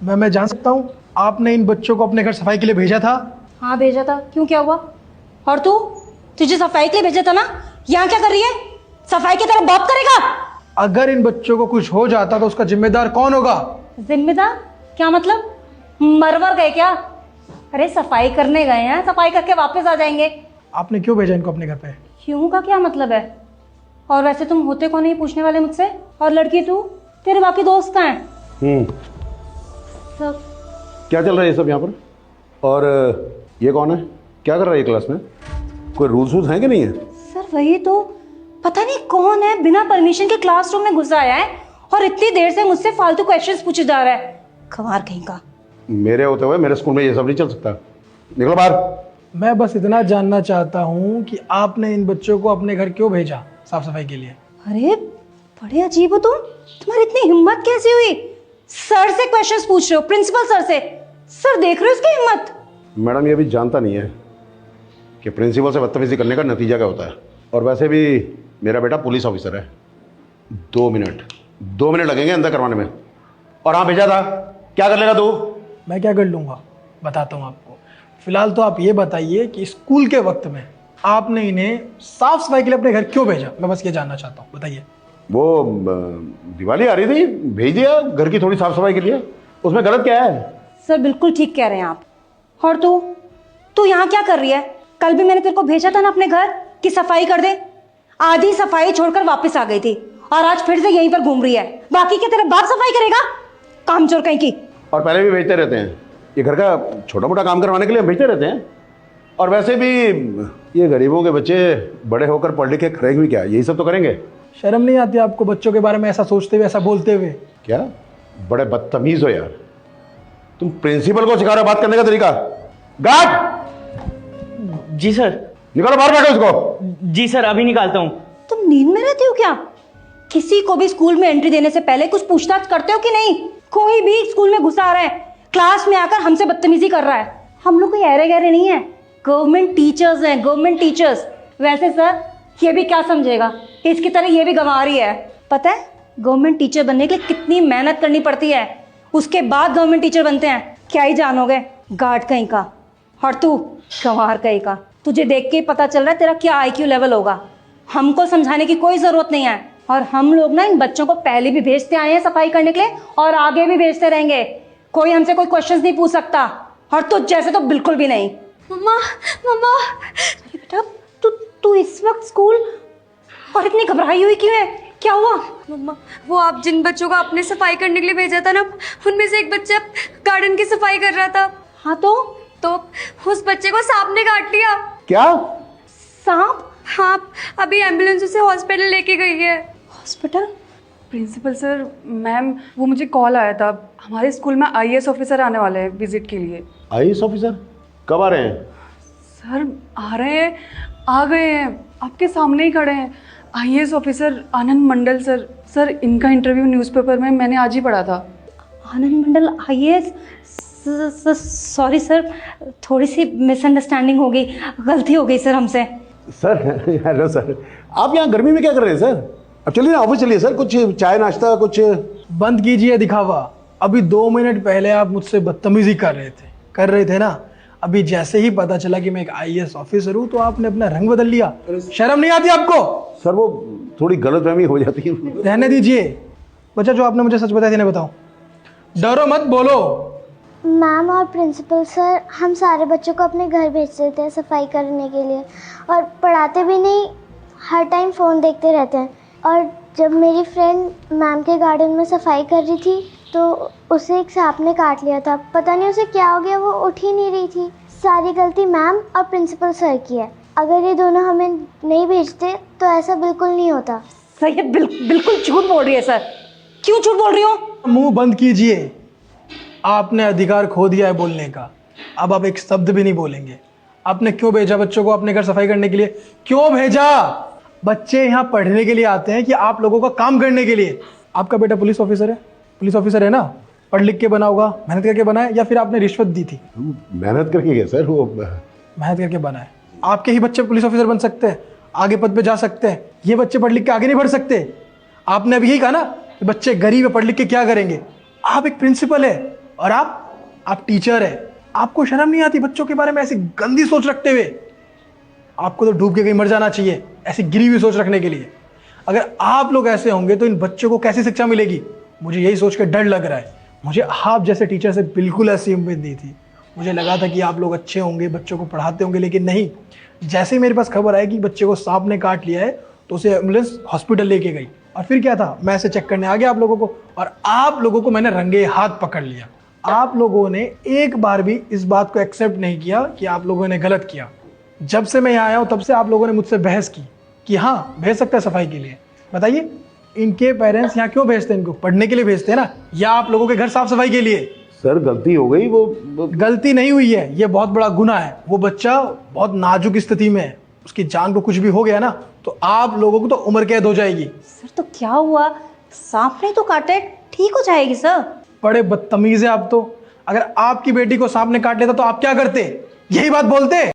मैं जान सकता हूँ आपने इन बच्चों को अपने घर सफाई के लिए भेजा था? हाँ भेजा था, क्यों क्या हुआ? और तू, तुझे सफाई के लिए भेजा था ना, यहाँ क्या कर रही है? सफाई की तरफ बात करेगा? अगर इन बच्चों को कुछ हो जाता तो उसका जिम्मेदार कौन होगा? जिम्मेदार क्या मतलब? मरवर गए क्या? अरे सफाई करने गए हैं, सफाई करके वापस आ जाएंगे। आपने क्यों भेजा इनको अपने घर पे? क्यों का क्या मतलब है? और वैसे तुम होते कौन है पूछने वाले मुझसे? और लड़की तू, तेरे बाकी दोस्त कहाँ हैं? सब क्या चल रहा है ये सब यहाँ पर? और ये कौन है? क्या कर रहा है ये क्लास में? कोई रूल्स वूल्स हैं कि नहीं है? सर वही तो, पता नहीं कौन है बिना परमिशन के क्लासरूम में घुस आया है और इतनी देर से मुझसे फालतू क्वेश्चंस पूछे जा रहा है। खवार कहीं का। मेरे होते हुए मेरे स्कूल में ये सब नहीं चल सकता। निकलो बाहर। मैं बस इतना जानना चाहता हूँ कि आपने इन बच्चों को अपने घर क्यों भेजा साफ सफाई के लिए? अरे बड़े अजीब हो तुम, तुम्हारी इतनी हिम्मत कैसे हुई? सर से क्वेश्चंस पूछ रहे हो, प्रिंसिपल सर से। सर देख रहे हो इसकी हिम्मत? मैडम ये अभी जानता नहीं है कि प्रिंसिपल से बदतमीजी करने का नतीजा क्या होता है। और वैसे भी मेरा बेटा पुलिस ऑफिसर है। 2 मिनट लगेंगे अंदर करवाने में। और हाँ भेजा था, क्या कर लेगा तू? मैं क्या कर लूँगा बताता हूँ आपको। फिलहाल तो आप ये बताइए कि स्कूल के वक्त में आपने इन्हें साफ सफाई के लिए अपने घर क्यों भेजा? मैं बस ये जानना चाहता हूँ, बताइए। वो दिवाली आ रही थी, भेज दिया घर की थोड़ी साफ सफाई के लिए। उसमें गलत क्या है? सर बिल्कुल ठीक कह रहे हैं आप। और तू यहाँ क्या कर रही है? कल भी मैंने तेरे को भेजा था ना अपने घर कि सफाई कर दे, आधी सफाई छोड़कर वापस आ गई थी और आज फिर से यहीं पर घूम रही है। बाकी क्या तेरा बाप सफाई करेगा? कामचोर कहीं की। और पहले भी भेजते रहते हैं, ये घर का छोटा मोटा काम करवाने के लिए भेजते रहते हैं। और वैसे भी ये गरीबों के बच्चे बड़े होकर पढ़ लिख के करेंगे भी क्या? यही सब तो करेंगे। शर्म नहीं आती आपको बच्चों के बारे में ऐसा सोचते हुए, ऐसा बोलते हुए? क्या बड़े बदतमीज हो यार। तुम प्रिंसिपल को सिखा रहे हो बात करने का तरीका? गार्ड! जी सर। निकालो बाहर, बैठो इसको। जी सर, अभी निकालता हूँ। तुम नींद में रहते हो क्या? किसी को भी स्कूल में एंट्री देने से पहले कुछ पूछताछ करते हो कि नहीं? कोई भी स्कूल में घुसा रहा है, क्लास में आकर हमसे बदतमीजी कर रहा है। हम लोग कोई ऐरे गहरे नहीं है, गवर्नमेंट टीचर्स हैं, गवर्नमेंट टीचर्स। वैसे सर ये भी क्या समझेगा, इसकी तरह ये भी गंवा रही है। पता है गवर्नमेंट टीचर बनने के लिए कितनी मेहनत करनी पड़ती है, उसके बाद गवर्नमेंट टीचर बनते हैं। क्या ही जानोगे, गार्ड कहीं का। और तू गंवार कहीं का, तुझे देख के ही पता चल रहा है तेरा क्या IQ लेवल होगा। हमको समझाने की कोई जरूरत नहीं है। और हम लोग ना इन बच्चों को पहले भी भेजते आए हैं सफाई करने के लिए और आगे भी भेजते रहेंगे। कोई हमसे कोई क्वेश्चंस नहीं पूछ सकता, और तुझ जैसे तो बिल्कुल भी नहीं। मम्मा मम्मा, बेटा तू इस वक्त स्कूल और इतनी घबराई हुई क्यों है? क्या हुआ? मम्मा वो आप जिन बच्चों को आपने सफाई करने के लिए भेजा था ना, उनमें से एक बच्चा गार्डन की सफाई कर रहा था। हाँ तो उस बच्चे को सांप ने काट लिया। क्या? सांप? हाँ, अभी एम्बुलेंस उसे हॉस्पिटल लेके गई है। हॉस्पिटल? प्रिंसिपल सर, मैम वो मुझे कॉल आया था, हमारे स्कूल में IAS ऑफिसर आने वाले हैं विजिट के लिए। IAS ऑफिसर कब आ रहे हैं? सर आ रहे हैं, आ गए हैं, आपके सामने ही खड़े हैं। IAS ऑफिसर आनंद मंडल सर। सर इनका इंटरव्यू न्यूज़पेपर में मैंने आज ही पढ़ा था। आनंद मंडल IAS? सॉरी सर, थोड़ी सी मिसअंडरस्टैंडिंग हो गई, गलती हो गई सर हमसे। सर हेलो सर, आप यहाँ गर्मी में क्या कर रहे हैं सर? अब चलिए ना ऑफिस चलिए सर, कुछ चाय नाश्ता कुछ। बंद कीजिए दिखावा। अभी 2 मिनट पहले आप मुझसे बदतमीजी कर रहे थे ना। अभी जैसे ही पता चला कि मैं एक IAS ऑफिसर हूँ तो आपने अपना रंग बदल लिया। शर्म नहीं आती आपको? सर वो थोड़ी गलतफहमी हो जाती है। रहने दीजिए। बच्चा जो आपने मुझे सच बताया थी ना बताओ, डरो मत, बोलो। मैम और प्रिंसिपल सर हम सारे बच्चों को अपने घर भेजते थे सफाई करने के लिए, और पढ़ाते भी नहीं, हर टाइम फ़ोन देखते रहते हैं। और जब मेरी फ्रेंड मैम के गार्डन में सफाई कर रही थी तो उसे एक सांप ने काट लिया था। पता नहीं उसे क्या हो गया, वो उठ ही नहीं रही थी। सारी गलती मैम और प्रिंसिपल सर की है। अगर ये दोनों हमें नहीं भेजते तो ऐसा बिल्कुल नहीं होता। सर ये बिल्कुल झूठ बोल रही है सर। क्यों झूठ बोल रही हो? मुंह बंद कीजिए। आपने अधिकार खो दिया है बोलने का। अब आप एक शब्द भी नहीं बोलेंगे। आपने क्यों भेजा बच्चों को अपने घर सफाई करने के लिए? क्यों भेजा? बच्चे यहाँ पढ़ने के लिए आते हैं कि आप लोगों का काम करने के लिए? आपका बेटा पुलिस ऑफिसर है, पुलिस ऑफिसर है ना, पढ़ लिख के बना होगा, मेहनत करके बना है, या फिर आपने रिश्वत दी थी? मेहनत करके क्या सर, वो मेहनत करके बना है। आपके ही बच्चे पुलिस ऑफिसर बन सकते हैं, आगे पद पे जा सकते हैं। ये बच्चे पढ़ लिख के आगे नहीं बढ़ सकते। आपने अभी यही कहा ना कि बच्चे गरीब है, पढ़ लिख के क्या करेंगे। आप एक प्रिंसिपल है और आप टीचर है, आपको शर्म नहीं आती बच्चों के बारे में ऐसी गंदी सोच रखते हुए? आपको तो डूब के कहीं मर जाना चाहिए ऐसी गिरी हुई सोच रखने के लिए। अगर आप लोग ऐसे होंगे तो इन बच्चों को कैसी शिक्षा मिलेगी? मुझे यही सोच कर डर लग रहा है। मुझे आप जैसे टीचर से बिल्कुल ऐसी उम्मीद नहीं थी। मुझे लगा था कि आप लोग अच्छे होंगे, बच्चों को पढ़ाते होंगे, लेकिन नहीं। जैसे ही मेरे पास खबर आई कि बच्चे को सांप ने काट लिया है तो उसे एम्बुलेंस हॉस्पिटल लेके गई, और फिर क्या था, मैं ऐसे चेक करने आ गया आप लोगों को, और आप लोगों को मैंने रंगे हाथ पकड़ लिया। आप लोगों ने एक बार भी इस बात को एक्सेप्ट नहीं किया कि आप लोगों ने गलत किया। जब से मैं यहाँ आया हूँ तब से आप लोगों ने मुझसे बहस की कि हाँ भेज सकते हैं सफाई के लिए। बताइए, इनके पेरेंट्स यहाँ क्यों भेजते हैं? इनको पढ़ने के लिए भेजते हैं ना, या आप लोगों के घर साफ सफाई के लिए? सर गलती हो गई, वो गलती नहीं हुई है, ये बहुत बड़ा गुनाह है। वो बच्चा बहुत नाजुक स्थिति में है, उसकी जान को कुछ भी हो गया ना तो आप लोगों को तो उम्र कैद हो जाएगी। सर तो क्या हुआ, सांप ने तो काटा है, ठीक हो जाएगी सर। बड़े बदतमीज है आप तो। अगर आपकी बेटी को सांप ने काट लेता तो आप क्या करते? यही बात बोलते?